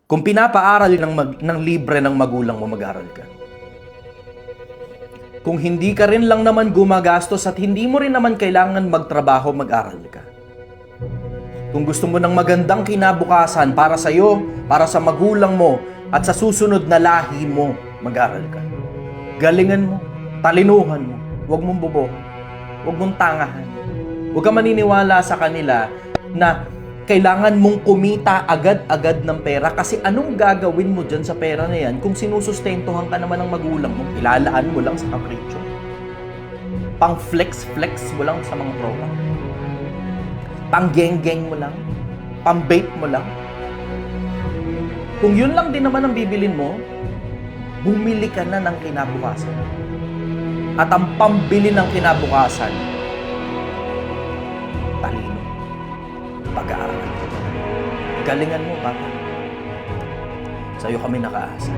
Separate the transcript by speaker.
Speaker 1: Kung pinapaaral ng libre ng magulang mo, mag-aral ka. Kung hindi ka rin lang naman gumagastos at hindi mo rin naman kailangan magtrabaho, mag-aral ka. Kung gusto mo ng magandang kinabukasan para sa iyo, para sa magulang mo, at sa susunod na lahi mo, mag-aral ka. Galingan mo, talinuhan mo, huwag mong bobohan, huwag mong tangahan. Huwag ka maniniwala sa kanila na kailangan mong kumita agad-agad ng pera kasi anong gagawin mo dyan sa pera na yan kung sinusustentuhan ka naman ng magulang mo, ilalaan mo lang sa kapritsyo. Pang flex-flex mo lang sa mga tropa. Pang geng-geng mo lang. Pang bait mo lang. Kung yun lang din naman ang bibilin mo, bumili ka na ng kinabukasan. At ang pambili ng kinabukasan, talino. Pag-aaral. Galingan mo, Papa. Sa'yo kami nakaasa.